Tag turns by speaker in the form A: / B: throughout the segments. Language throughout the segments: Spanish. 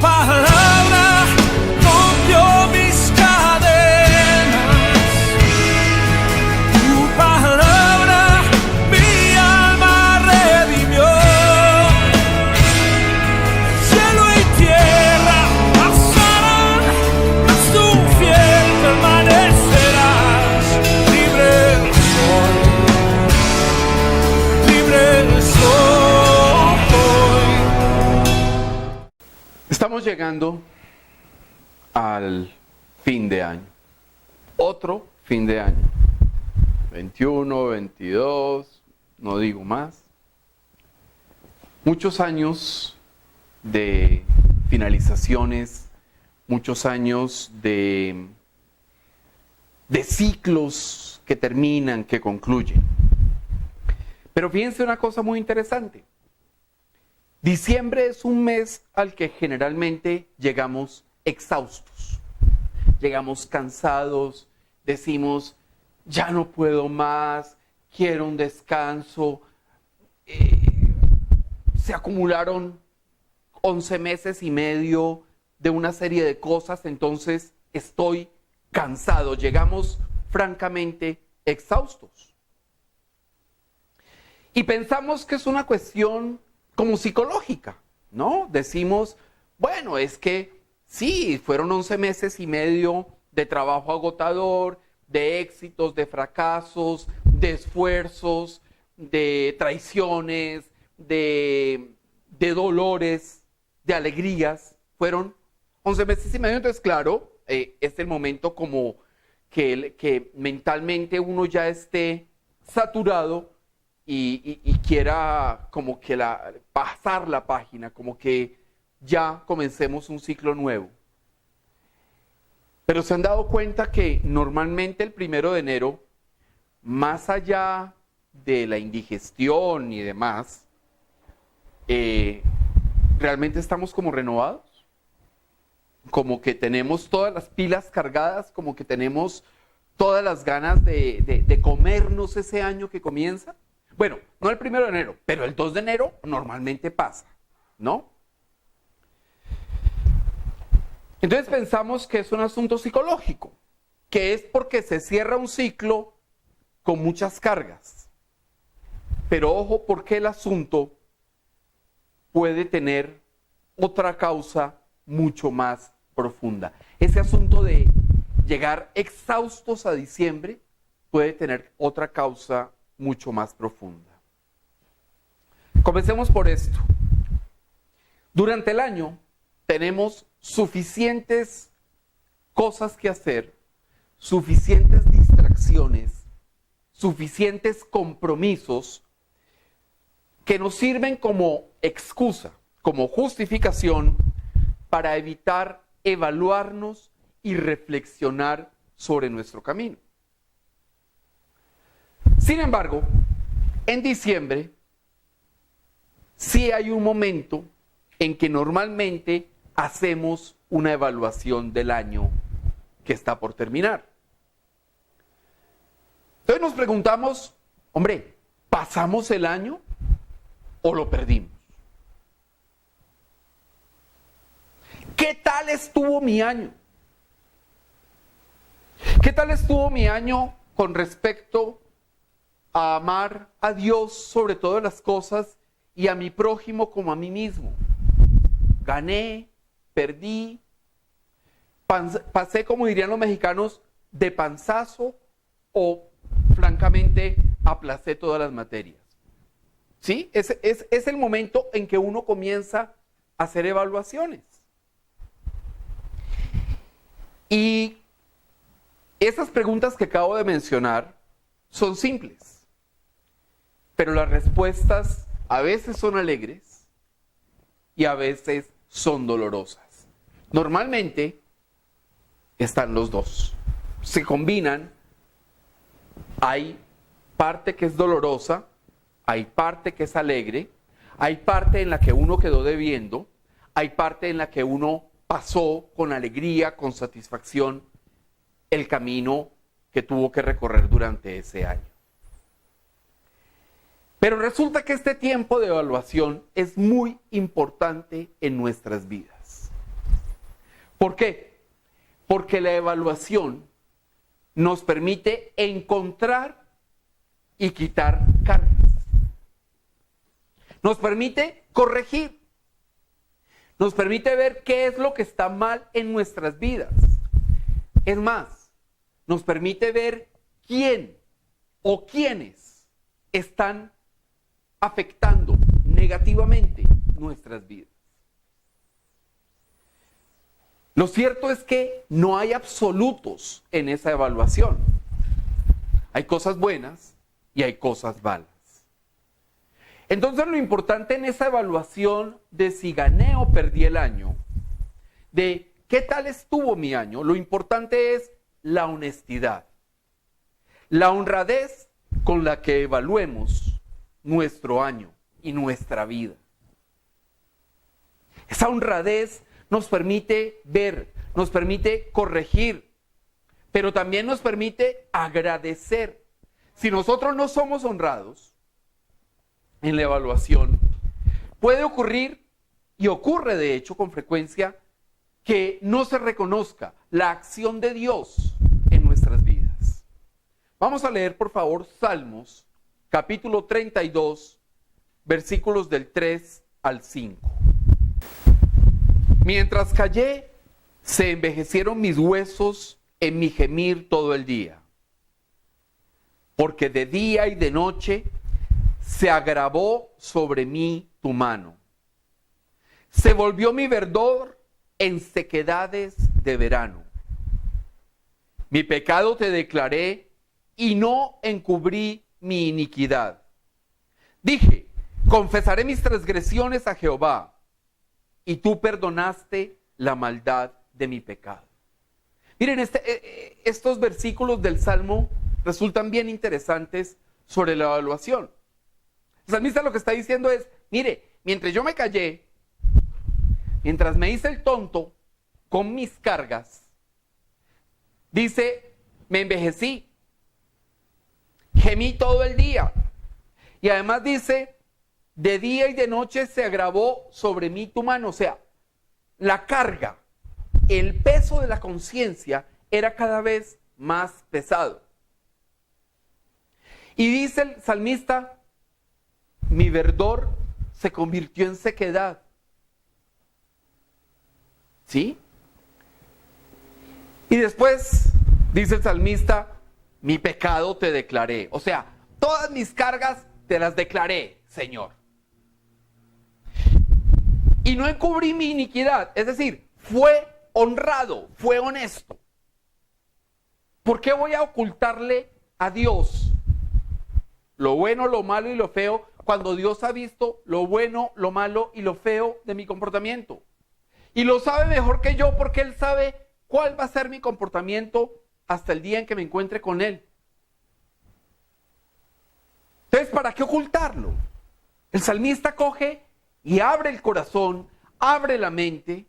A: palabra rompió mis cadenas. Tu palabra mi alma redimió. Cielo y tierra pasarán, mas tú fiel permanecerás. Libre soy, libre soy.
B: Estamos llegando al fin de año, otro fin de año, 21, 22, no digo más. Muchos años de finalizaciones, muchos años de ciclos que terminan, que concluyen. Pero fíjense una cosa muy interesante. Diciembre es un mes al que generalmente llegamos exhaustos, llegamos cansados, decimos, ya no puedo más, quiero un descanso. Se acumularon 11 meses y medio de una serie de cosas, entonces estoy cansado, llegamos francamente exhaustos. Y pensamos que es una cuestión como psicológica, ¿no? Decimos, bueno, es que sí, fueron 11 meses y medio de trabajo agotador, de éxitos, de fracasos, de esfuerzos, de traiciones, de dolores, de alegrías. Fueron 11 meses y medio, entonces claro, es el momento como que mentalmente uno ya esté saturado y quiera como que pasar la página, como que ya comencemos un ciclo nuevo. Pero se han dado cuenta que normalmente el 1 de enero, más allá de la indigestión y demás, realmente estamos como renovados, como que tenemos todas las pilas cargadas, como que tenemos todas las ganas de comernos ese año que comienza. Bueno, no el 1 de enero, pero el 2 de enero normalmente pasa, ¿no? Entonces pensamos que es un asunto psicológico, que es porque se cierra un ciclo con muchas cargas. Pero ojo, porque el asunto puede tener otra causa mucho más profunda. Ese asunto de llegar exhaustos a diciembre puede tener otra causa mucho más profunda. Comencemos por esto. Durante el año tenemos suficientes cosas que hacer, suficientes distracciones, suficientes compromisos que nos sirven como excusa, como justificación para evitar evaluarnos y reflexionar sobre nuestro camino. Sin embargo, en diciembre sí hay un momento en que normalmente hacemos una evaluación del año que está por terminar. Entonces nos preguntamos, hombre, ¿pasamos el año o lo perdimos? ¿Qué tal estuvo mi año? ¿Qué tal estuvo mi año con respecto a amar a Dios sobre todas las cosas y a mi prójimo como a mí mismo? Gané, perdí, pasé, como dirían los mexicanos, de panzazo o francamente aplacé todas las materias. ¿Sí? Es el momento en que uno comienza a hacer evaluaciones. Y esas preguntas que acabo de mencionar son simples, pero las respuestas a veces son alegres y a veces son dolorosas. Normalmente están los dos, se combinan. Hay parte que es dolorosa, hay parte que es alegre, hay parte en la que uno quedó debiendo, hay parte en la que uno pasó con alegría, con satisfacción, el camino que tuvo que recorrer durante ese año. Pero resulta que este tiempo de evaluación es muy importante en nuestras vidas. ¿Por qué? Porque la evaluación nos permite encontrar y quitar cargas. Nos permite corregir. Nos permite ver qué es lo que está mal en nuestras vidas. Es más, nos permite ver quién o quiénes están afectando negativamente nuestras vidas. Lo cierto es que no hay absolutos en esa evaluación. Hay cosas buenas y hay cosas malas. Entonces lo importante en esa evaluación de si gané o perdí el año, de qué tal estuvo mi año, lo importante es la honestidad, la honradez con la que evaluemos nuestro año y nuestra vida. Esa honradez nos permite ver, nos permite corregir, pero también nos permite agradecer. Si nosotros no somos honrados en la evaluación, puede ocurrir, y ocurre de hecho con frecuencia, que no se reconozca la acción de Dios en nuestras vidas. Vamos a leer por favor Salmos, capítulo 32, versículos del 3 al 5. Mientras callé, se envejecieron mis huesos en mi gemir todo el día, porque de día y de noche se agravó sobre mí tu mano. Se volvió mi verdor en sequedades de verano. Mi pecado te declaré y no encubrí mi iniquidad. Dije, confesaré mis transgresiones a Jehová, y tú perdonaste la maldad de mi pecado. Miren, estos versículos del Salmo resultan bien interesantes sobre la evaluación. El salmista lo que está diciendo es, mire, mientras yo me callé, mientras me hice el tonto con mis cargas, dice, me envejecí, gemí todo el día. Y además dice, de día y de noche se agravó sobre mí tu mano. O sea, la carga, el peso de la conciencia era cada vez más pesado. Y dice el salmista, mi verdor se convirtió en sequedad. ¿Sí? Y después dice el salmista, mi pecado te declaré. O sea, todas mis cargas te las declaré, Señor. Y no encubrí mi iniquidad, es decir, fue honrado, fue honesto. ¿Por qué voy a ocultarle a Dios lo bueno, lo malo y lo feo cuando Dios ha visto lo bueno, lo malo y lo feo de mi comportamiento? Y lo sabe mejor que yo porque Él sabe cuál va a ser mi comportamiento hasta el día en que me encuentre con Él. Entonces, ¿para qué ocultarlo? El salmista coge y abre el corazón, abre la mente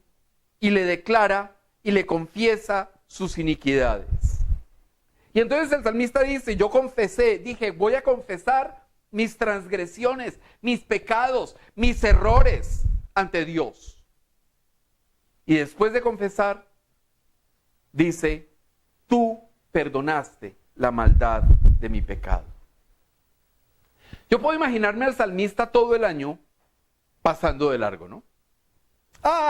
B: y le declara y le confiesa sus iniquidades. Y entonces el salmista dice, yo confesé, dije, voy a confesar mis transgresiones, mis pecados, mis errores ante Dios. Y después de confesar, dice, tú perdonaste la maldad de mi pecado. Yo puedo imaginarme al salmista todo el año pasando de largo, ¿no?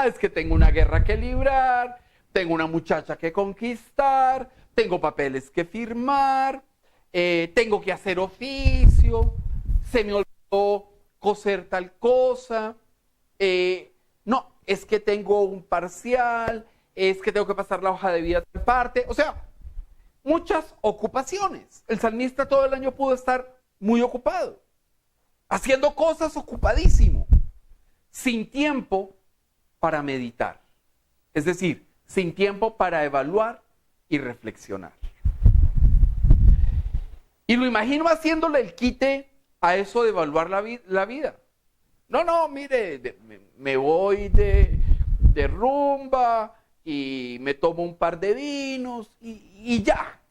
B: Es que tengo una guerra que librar, tengo una muchacha que conquistar, tengo papeles que firmar, tengo que hacer oficio, se me olvidó coser tal cosa, no, es que tengo un parcial, es que tengo que pasar la hoja de vida a tal parte, o sea, muchas ocupaciones. El salmista todo el año pudo estar muy ocupado, haciendo cosas ocupadísimo, sin tiempo para meditar, es decir, sin tiempo para evaluar y reflexionar. Y lo imagino haciéndole el quite a eso de evaluar la vida. No, mire, me voy de rumba y me tomo un par de vinos y ya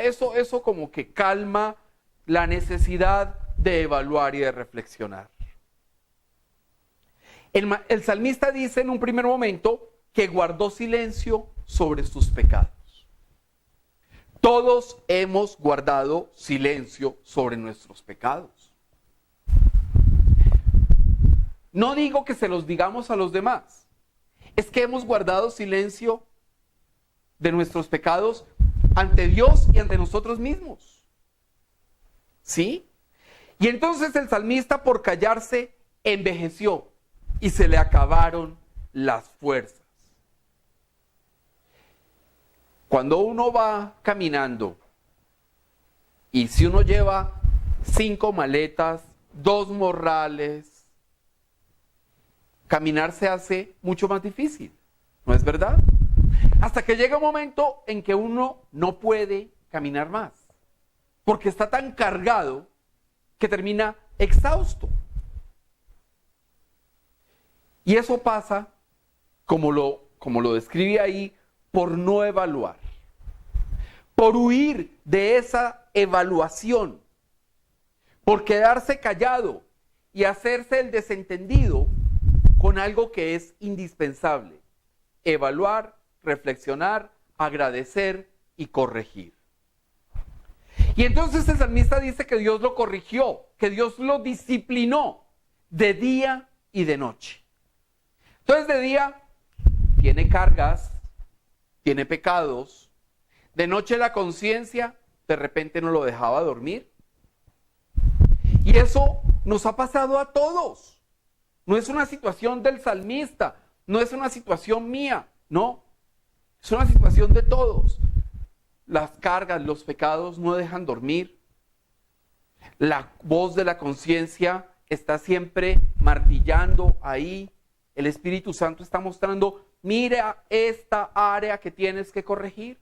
B: eso como que calma la necesidad de evaluar y de reflexionar. El salmista dice en un primer momento que guardó silencio sobre sus pecados. Todos hemos guardado silencio sobre nuestros pecados. No digo que se los digamos a los demás. Es que hemos guardado silencio de nuestros pecados ante Dios y ante nosotros mismos. ¿Sí? Y entonces el salmista, por callarse, envejeció y se le acabaron las fuerzas. Cuando uno va caminando y si uno lleva 5 maletas, 2 morrales, caminar se hace mucho más difícil, ¿no es verdad? Hasta que llega un momento en que uno no puede caminar más, porque está tan cargado que termina exhausto. Y eso pasa, como lo describe ahí, por no evaluar, por huir de esa evaluación, por quedarse callado y hacerse el desentendido con algo que es indispensable: evaluar, reflexionar, agradecer y corregir. Y entonces el salmista dice que Dios lo corrigió, que Dios lo disciplinó de día y de noche. Entonces de día tiene cargas, tiene pecados. De noche la conciencia de repente no lo dejaba dormir. Y eso nos ha pasado a todos. No es una situación del salmista, no es una situación mía, no. Es una situación de todos. Las cargas, los pecados no dejan dormir. La voz de la conciencia está siempre martillando ahí. El Espíritu Santo está mostrando: mira esta área que tienes que corregir.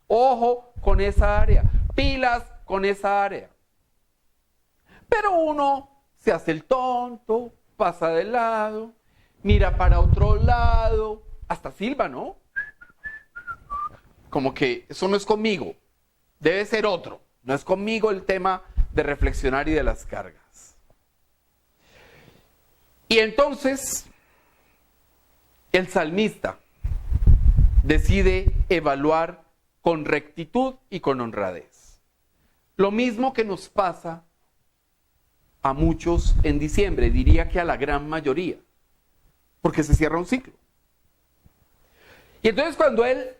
B: Ojo con esa área. Pilas con esa área. Pero uno se hace el tonto, pasa de lado, mira para otro lado, hasta silba, ¿no? Como que eso no es conmigo, debe ser otro. No es conmigo el tema de reflexionar y de las cargas. Y entonces el salmista decide evaluar con rectitud y con honradez. Lo mismo que nos pasa a muchos en diciembre, diría que a la gran mayoría, porque se cierra un ciclo. Y entonces cuando él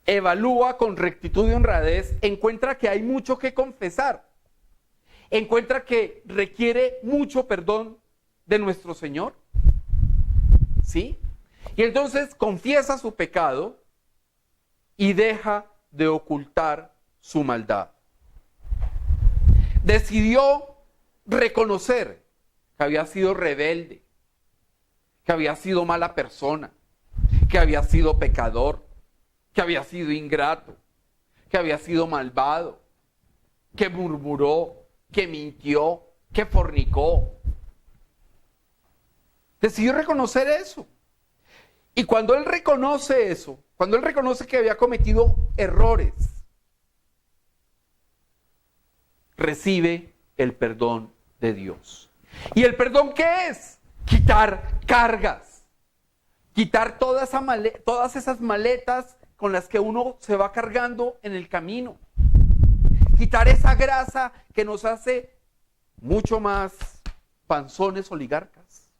B: evalúa con rectitud y honradez, encuentra que hay mucho que confesar, encuentra que requiere mucho perdón de nuestro Señor, ¿sí? Y entonces confiesa su pecado y deja de ocultar su maldad. Decidió reconocer que había sido rebelde, que había sido mala persona, que había sido pecador, que había sido ingrato, que había sido malvado, que murmuró, que mintió, que fornicó. Decidió reconocer eso. Y cuando él reconoce eso, cuando él reconoce que había cometido errores, recibe el perdón de Dios. ¿Y el perdón qué es? Quitar cargas, quitar todas esas maletas con las que uno se va cargando en el camino, quitar esa grasa que nos hace mucho más panzones oligarcas,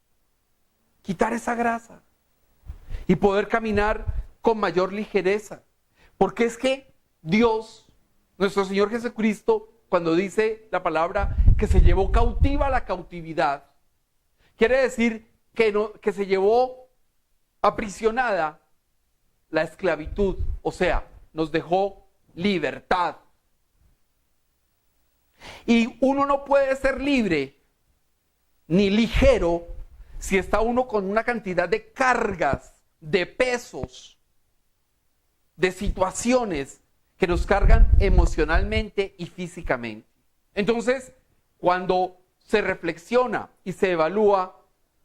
B: quitar esa grasa y poder caminar con mayor ligereza, porque es que Dios, nuestro Señor Jesucristo, cuando dice la palabra que se llevó cautiva la cautividad, quiere decir que se llevó aprisionada la esclavitud, o sea, nos dejó libertad. Y uno no puede ser libre ni ligero si está uno con una cantidad de cargas, de pesos, de situaciones que nos cargan emocionalmente y físicamente. Entonces, cuando se reflexiona y se evalúa,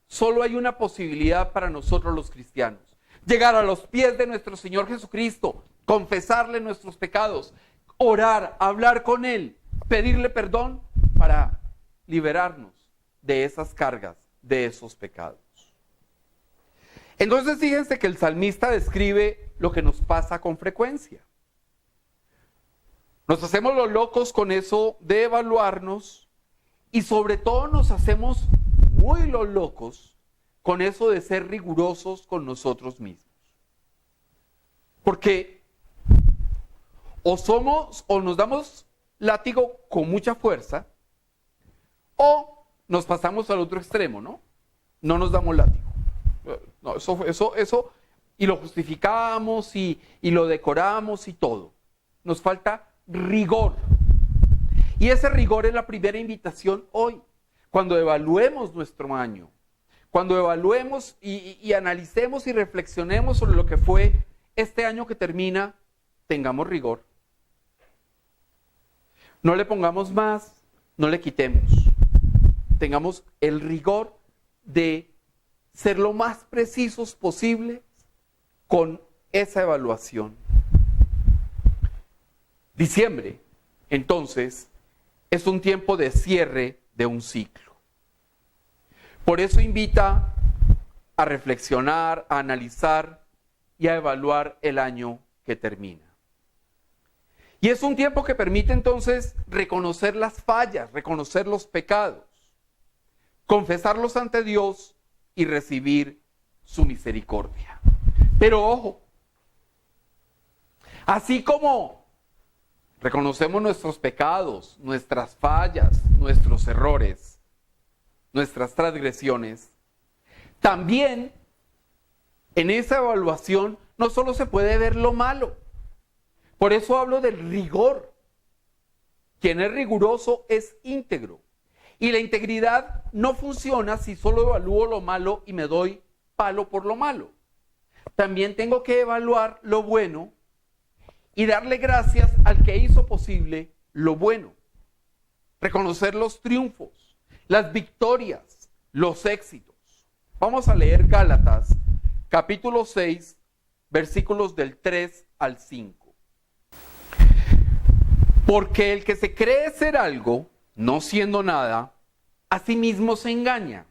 B: solo hay una posibilidad para nosotros los cristianos: llegar a los pies de nuestro Señor Jesucristo, confesarle nuestros pecados, orar, hablar con Él, pedirle perdón para liberarnos de esas cargas, de esos pecados. Entonces fíjense que el salmista describe lo que nos pasa con frecuencia. Nos hacemos los locos con eso de evaluarnos y sobre todo nos hacemos muy los locos con eso de ser rigurosos con nosotros mismos. Porque o nos damos látigo con mucha fuerza o nos pasamos al otro extremo, ¿no? No nos damos látigo. No, eso, y lo justificamos y lo decoramos y todo. Nos falta rigor. Y ese rigor es la primera invitación hoy. Cuando evaluemos nuestro año, cuando evaluemos y analicemos y reflexionemos sobre lo que fue este año que termina, tengamos rigor. No le pongamos más, no le quitemos. Tengamos el rigor de ser lo más precisos posible con esa evaluación. Diciembre, entonces, es un tiempo de cierre de un ciclo. Por eso invita a reflexionar, a analizar y a evaluar el año que termina. Y es un tiempo que permite entonces reconocer las fallas, reconocer los pecados, confesarlos ante Dios y recibir su misericordia. Pero ojo, así como reconocemos nuestros pecados, nuestras fallas, nuestros errores, nuestras transgresiones, también en esa evaluación no solo se puede ver lo malo. Por eso hablo del rigor. Quien es riguroso es íntegro. Y la integridad no funciona si solo evalúo lo malo y me doy palo por lo malo. También tengo que evaluar lo bueno y darle gracias al que hizo posible lo bueno. Reconocer los triunfos, las victorias, los éxitos. Vamos a leer Gálatas, capítulo 6, versículos del 3 al 5. Porque el que se cree ser algo, no siendo nada, a sí mismo se engaña.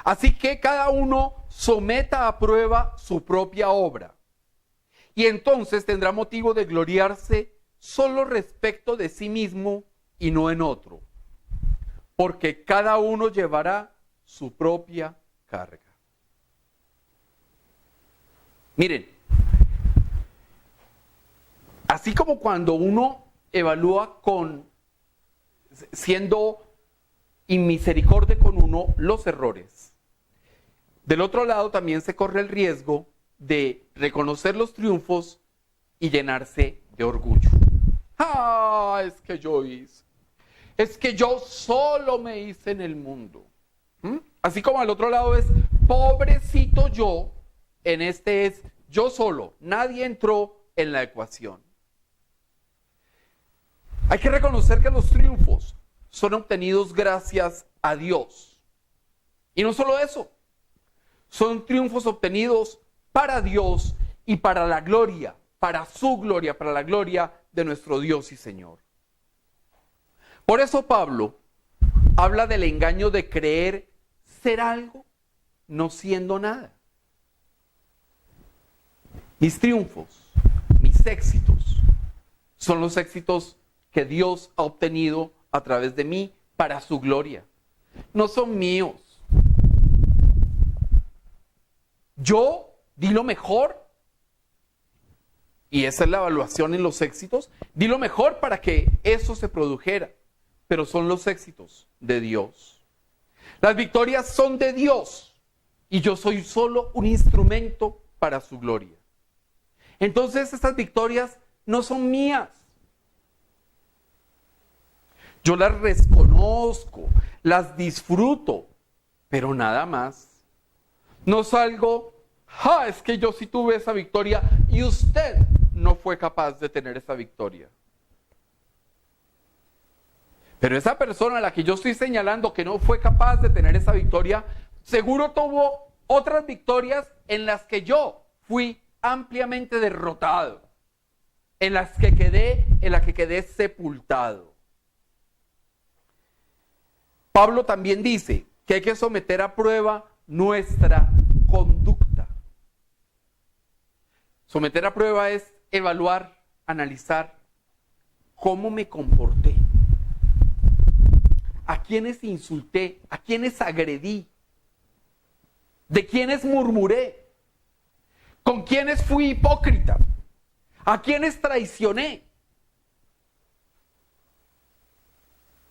B: Así que cada uno someta a prueba su propia obra. Y entonces tendrá motivo de gloriarse solo respecto de sí mismo y no en otro. Porque cada uno llevará su propia carga. Miren, así como cuando uno evalúa siendo inmisericordia con uno los errores, del otro lado también se corre el riesgo de reconocer los triunfos y llenarse de orgullo. ¡Ah! Es que yo hice. Es que yo solo me hice en el mundo. Así como al otro lado es pobrecito yo, en este es yo solo. Nadie entró en la ecuación. Hay que reconocer que los triunfos son obtenidos gracias a Dios. Y no solo eso, son triunfos obtenidos para Dios y para la gloria, para su gloria, para la gloria de nuestro Dios y Señor. Por eso Pablo habla del engaño de creer ser algo, no siendo nada. Mis triunfos, mis éxitos, son los éxitos que Dios ha obtenido a través de mí para su gloria. No son míos. Yo di lo mejor, y esa es la evaluación en los éxitos, di lo mejor para que eso se produjera, pero son los éxitos de Dios. Las victorias son de Dios, y yo soy solo un instrumento para su gloria. Entonces estas victorias no son mías. Yo las reconozco, las disfruto, pero nada más. No salgo, es que yo sí tuve esa victoria y usted no fue capaz de tener esa victoria. Pero esa persona a la que yo estoy señalando que no fue capaz de tener esa victoria, seguro tuvo otras victorias en las que yo fui ampliamente derrotado, en las que quedé sepultado. Pablo también dice que hay que someter a prueba nuestra conducta. Someter a prueba es evaluar, analizar cómo me comporté, a quiénes insulté, a quiénes agredí, de quiénes murmuré, con quiénes fui hipócrita, a quiénes traicioné.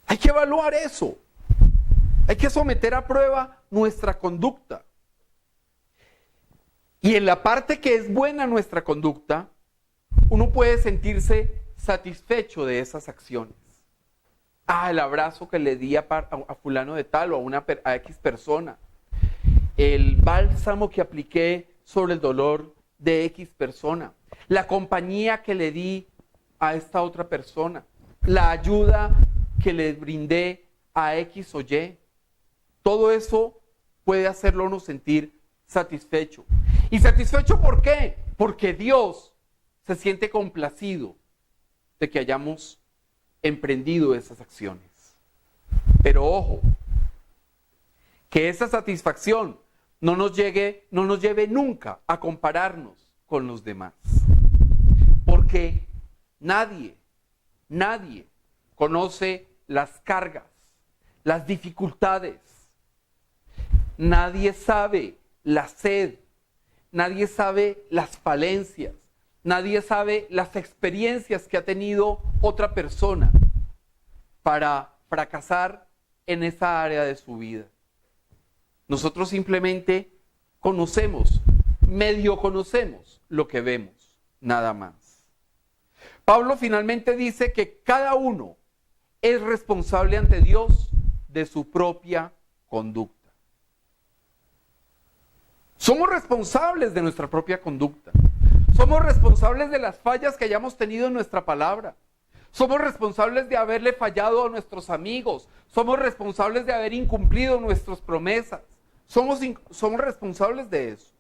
B: Hay que evaluar eso. Hay que someter a prueba nuestra conducta. Y en la parte que es buena nuestra conducta, uno puede sentirse satisfecho de esas acciones. El abrazo que le di a fulano de tal o a X persona. El bálsamo que apliqué sobre el dolor de X persona. La compañía que le di a esta otra persona. La ayuda que le brindé a X o Y. Todo eso puede hacerlo uno sentir satisfecho. ¿Y satisfecho por qué? Porque Dios se siente complacido de que hayamos emprendido esas acciones. Pero ojo, que esa satisfacción no nos lleve nunca a compararnos con los demás. Porque nadie conoce las cargas, las dificultades. Nadie sabe la sed, nadie sabe las falencias, nadie sabe las experiencias que ha tenido otra persona para fracasar en esa área de su vida. Nosotros simplemente medio conocemos lo que vemos, nada más. Pablo finalmente dice que cada uno es responsable ante Dios de su propia conducta. Somos responsables de nuestra propia conducta. Somos responsables de las fallas que hayamos tenido en nuestra palabra. Somos responsables de haberle fallado a nuestros amigos. Somos responsables de haber incumplido nuestras promesas. Somos responsables de eso.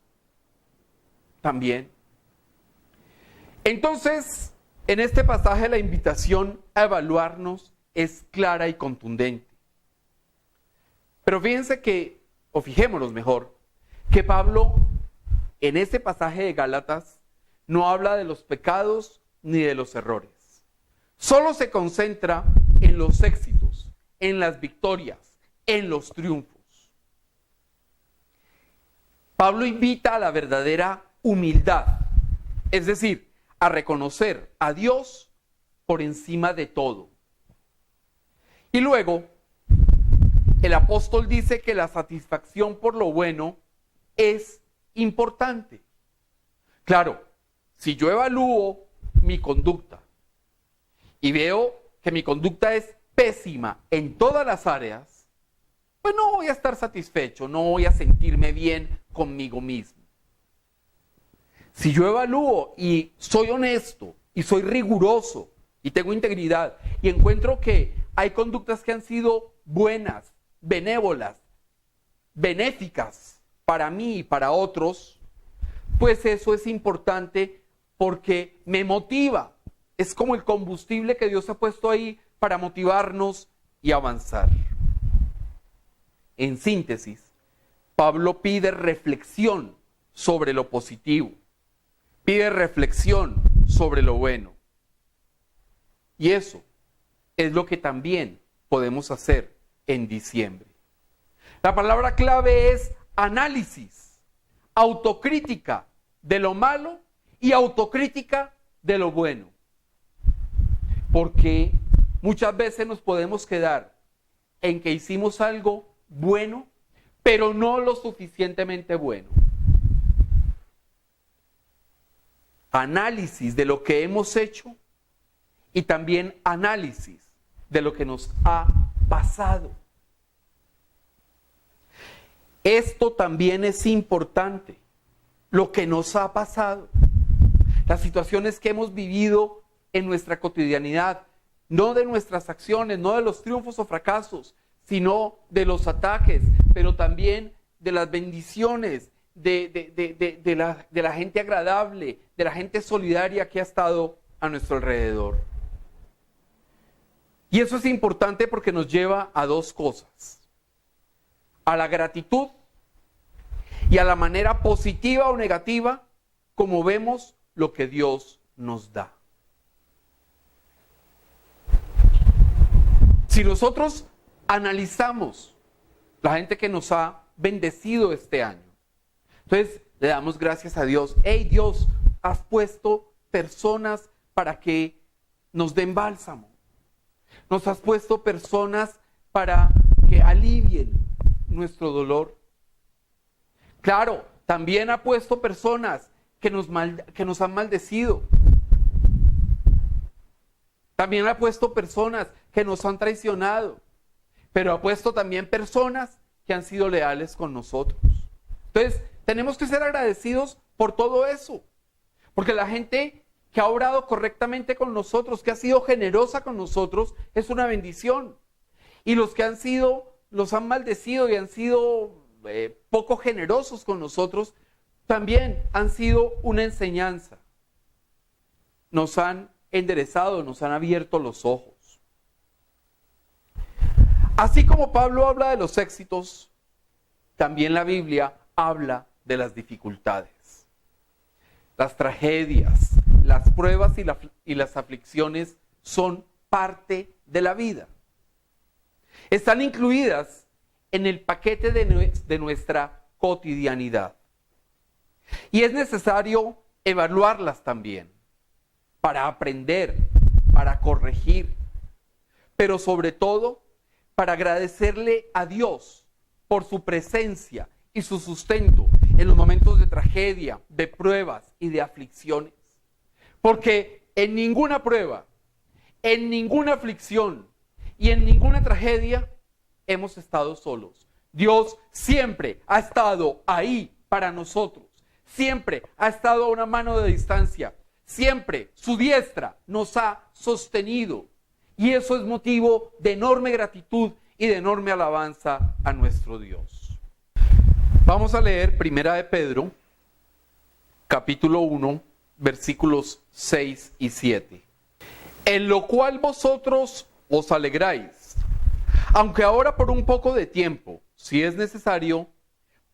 B: También. Entonces, en este pasaje la invitación a evaluarnos es clara y contundente. Pero fijémonos mejor, que Pablo en este pasaje de Gálatas no habla de los pecados ni de los errores. Solo se concentra en los éxitos, en las victorias, en los triunfos. Pablo invita a la verdadera humildad, es decir, a reconocer a Dios por encima de todo. Y luego, el apóstol dice que la satisfacción por lo bueno es importante. Claro, si yo evalúo mi conducta y veo que mi conducta es pésima en todas las áreas, pues no voy a estar satisfecho, no voy a sentirme bien conmigo mismo. Si yo evalúo y soy honesto y soy riguroso y tengo integridad y encuentro que hay conductas que han sido buenas, benévolas, benéficas para mí y para otros, pues eso es importante porque me motiva. Es como el combustible que Dios ha puesto ahí para motivarnos y avanzar. En síntesis, Pablo pide reflexión sobre lo positivo, pide reflexión sobre lo bueno. Y eso es lo que también podemos hacer en diciembre. La palabra clave es análisis, autocrítica de lo malo y autocrítica de lo bueno. Porque muchas veces nos podemos quedar en que hicimos algo bueno, pero no lo suficientemente bueno. Análisis de lo que hemos hecho y también análisis de lo que nos ha pasado. Esto también es importante, lo que nos ha pasado, las situaciones que hemos vivido en nuestra cotidianidad, no de nuestras acciones, no de los triunfos o fracasos, sino de los ataques, pero también de las bendiciones, de la gente agradable, de la gente solidaria que ha estado a nuestro alrededor. Y eso es importante porque nos lleva a dos cosas: a la gratitud y a la manera positiva o negativa como vemos lo que Dios nos da. Si nosotros analizamos la gente que nos ha bendecido este año, entonces le damos gracias a Dios. Hey Dios, has puesto personas para que nos den bálsamo. Nos has puesto personas para que alivien nuestro dolor. Claro, también ha puesto personas que nos han maldecido. También ha puesto personas que nos han traicionado. Pero ha puesto también personas que han sido leales con nosotros. Entonces, tenemos que ser agradecidos por todo eso. Porque la gente que ha obrado correctamente con nosotros, que ha sido generosa con nosotros, es una bendición. Y los que los han maldecido y han sido poco generosos con nosotros, también han sido una enseñanza. Nos han enderezado, nos han abierto los ojos. Así como Pablo habla de los éxitos, también la Biblia habla de las dificultades, las tragedias, las pruebas y las aflicciones son parte de la vida. Están incluidas en el paquete de nuestra cotidianidad. Y es necesario evaluarlas también para aprender, para corregir, pero sobre todo para agradecerle a Dios por su presencia y su sustento en los momentos de tragedia, de pruebas y de aflicciones. Porque en ninguna prueba, en ninguna aflicción y en ninguna tragedia hemos estado solos. Dios siempre ha estado ahí para nosotros. Siempre ha estado a una mano de distancia. Siempre su diestra nos ha sostenido. Y eso es motivo de enorme gratitud y de enorme alabanza a nuestro Dios. Vamos a leer Primera de Pedro, capítulo 1, versículos 6 y 7. En lo cual vosotros os alegráis, aunque ahora por un poco de tiempo, si es necesario,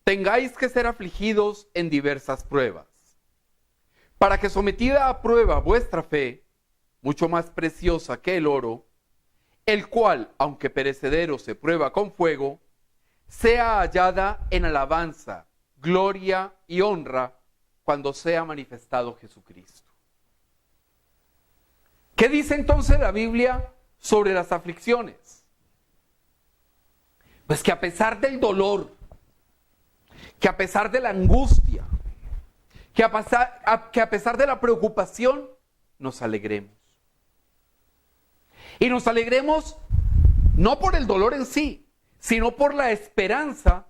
B: tengáis que ser afligidos en diversas pruebas, para que sometida a prueba vuestra fe, mucho más preciosa que el oro, el cual, aunque perecedero se prueba con fuego, sea hallada en alabanza, gloria y honra cuando sea manifestado Jesucristo. ¿Qué dice entonces la Biblia sobre las aflicciones? Pues que a pesar del dolor, que a pesar de la angustia, que a pesar de la preocupación, nos alegremos. Y nos alegremos no por el dolor en sí, sino por la esperanza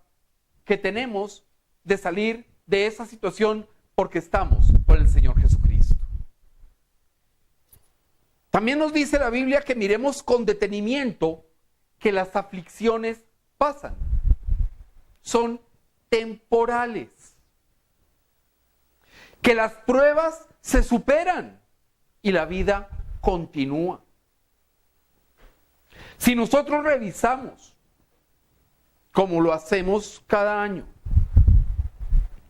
B: que tenemos de salir de esa situación porque estamos con el Señor Jesucristo. También nos dice la Biblia que miremos con detenimiento que las aflicciones pasan. Son temporales. Que las pruebas se superan y la vida continúa. Si nosotros revisamos, como lo hacemos cada año,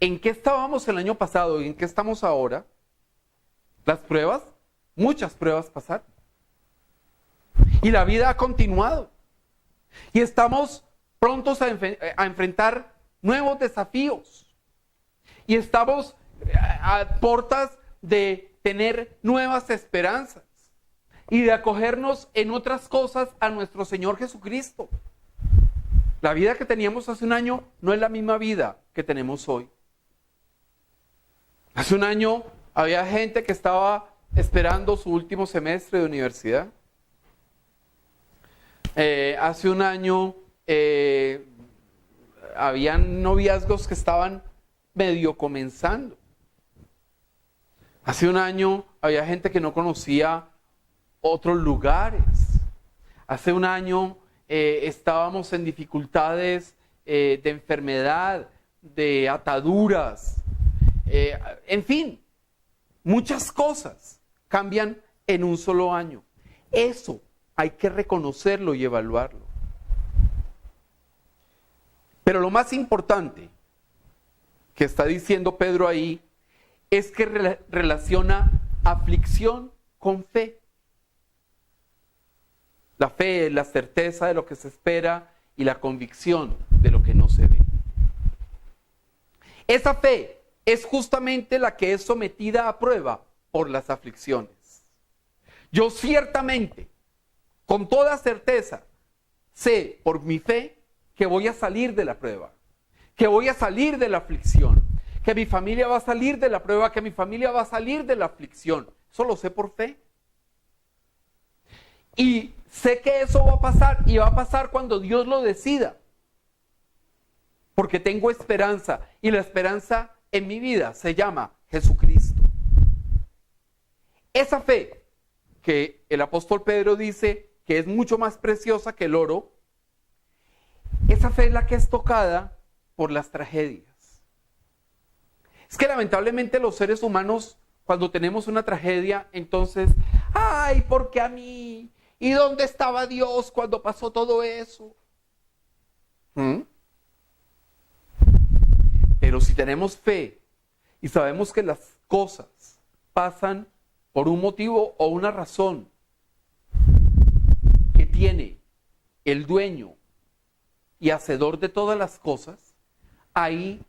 B: en qué estábamos el año pasado y en qué estamos ahora, las pruebas, muchas pruebas pasaron. Y la vida ha continuado. Y estamos prontos a enfrentar nuevos desafíos. Y estamos a puertas de tener nuevas esperanzas. Y de acogernos en otras cosas a nuestro Señor Jesucristo. La vida que teníamos hace un año no es la misma vida que tenemos hoy. Hace un año había gente que estaba esperando su último semestre de universidad. Hace un año habían noviazgos que estaban medio comenzando. Hace un año había gente que no conocía otros lugares. Hace un año estábamos en dificultades de enfermedad, de ataduras, en fin, muchas cosas cambian en un solo año. Eso hay que reconocerlo y evaluarlo. Pero lo más importante que está diciendo Pedro ahí es que relaciona aflicción con fe. La fe es la certeza de lo que se espera y la convicción de lo que no se ve. Esa fe es justamente la que es sometida a prueba por las aflicciones. Yo ciertamente, con toda certeza, sé por mi fe que voy a salir de la prueba, que voy a salir de la aflicción, que mi familia va a salir de la prueba, que mi familia va a salir de la aflicción. Eso lo sé por fe. Y sé que eso va a pasar, y va a pasar cuando Dios lo decida. Porque tengo esperanza, y la esperanza en mi vida se llama Jesucristo. Esa fe que el apóstol Pedro dice que es mucho más preciosa que el oro, esa fe es la que es tocada por las tragedias. Es que lamentablemente los seres humanos, cuando tenemos una tragedia, entonces, ay, ¿por qué a mí? ¿Y dónde estaba Dios cuando pasó todo eso? Pero si tenemos fe y sabemos que las cosas pasan por un motivo o una razón que tiene el dueño y hacedor de todas las cosas, ahí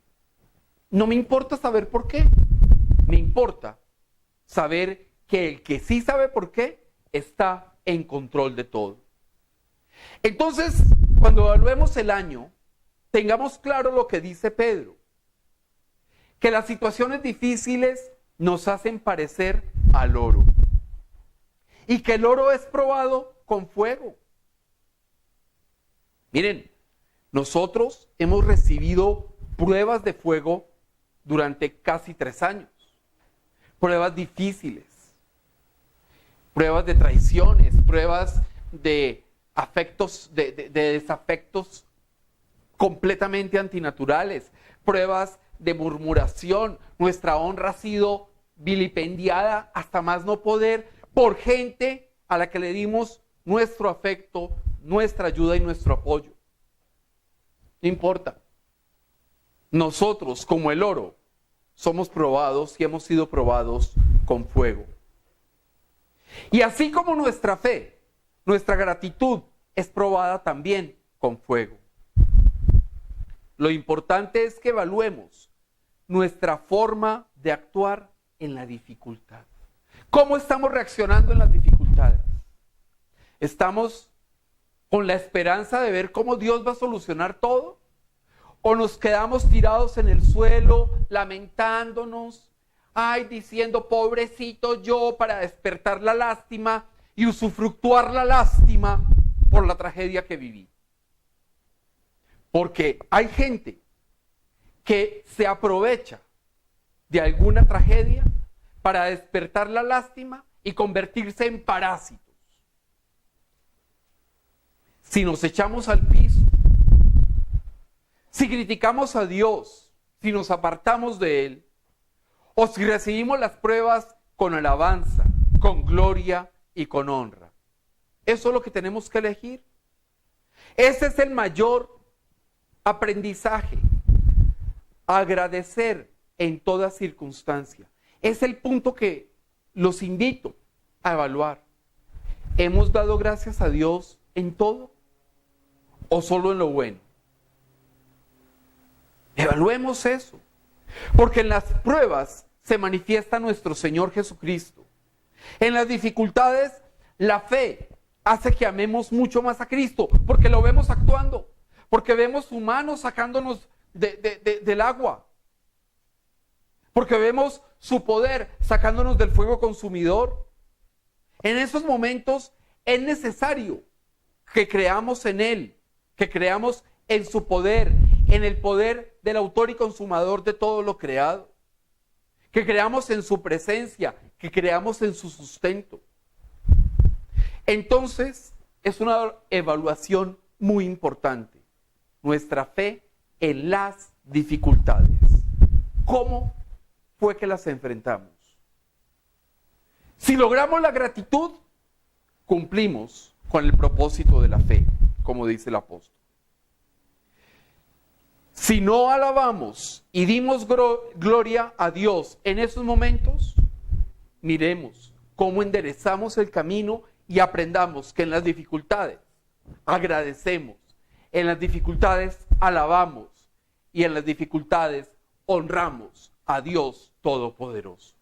B: no me importa saber por qué. Me importa saber que el que sí sabe por qué está en control de todo. Entonces, cuando evaluemos el año, tengamos claro lo que dice Pedro, que las situaciones difíciles nos hacen parecer al oro, y que el oro es probado con fuego. Miren, nosotros hemos recibido pruebas de fuego durante casi 3 años, pruebas difíciles, pruebas de traiciones, pruebas de afectos, de desafectos completamente antinaturales, pruebas de murmuración. Nuestra honra ha sido vilipendiada hasta más no poder por gente a la que le dimos nuestro afecto, nuestra ayuda y nuestro apoyo. No importa. Nosotros, como el oro, somos probados y hemos sido probados con fuego. Y así como nuestra fe, nuestra gratitud es probada también con fuego. Lo importante es que evaluemos nuestra forma de actuar en la dificultad. ¿Cómo estamos reaccionando en las dificultades? ¿Estamos con la esperanza de ver cómo Dios va a solucionar todo? ¿O nos quedamos tirados en el suelo, lamentándonos, diciendo pobrecito yo, para despertar la lástima y usufructuar la lástima por la tragedia que viví? Porque hay gente que se aprovecha de alguna tragedia para despertar la lástima y convertirse en parásitos. Si nos echamos al piso, si criticamos a Dios, si nos apartamos de Él, o si recibimos las pruebas con alabanza, con gloria y con honra. Eso es lo que tenemos que elegir. Ese es el mayor aprendizaje. Agradecer en toda circunstancia. Es el punto que los invito a evaluar. ¿Hemos dado gracias a Dios en todo o solo en lo bueno? Evaluemos eso. Porque en las pruebas se manifiesta nuestro Señor Jesucristo. En las dificultades, la fe hace que amemos mucho más a Cristo, porque lo vemos actuando, porque vemos su mano sacándonos del agua, porque vemos su poder sacándonos del fuego consumidor. En esos momentos es necesario que creamos en Él, que creamos en su poder, en el poder del autor y consumador de todo lo creado, que creamos en su presencia, que creamos en su sustento. Entonces, es una evaluación muy importante, nuestra fe en las dificultades. ¿Cómo fue que las enfrentamos? Si logramos la gratitud, cumplimos con el propósito de la fe, como dice el apóstol. Si no alabamos y dimos gloria a Dios en esos momentos, miremos cómo enderezamos el camino y aprendamos que en las dificultades agradecemos, en las dificultades alabamos y en las dificultades honramos a Dios Todopoderoso.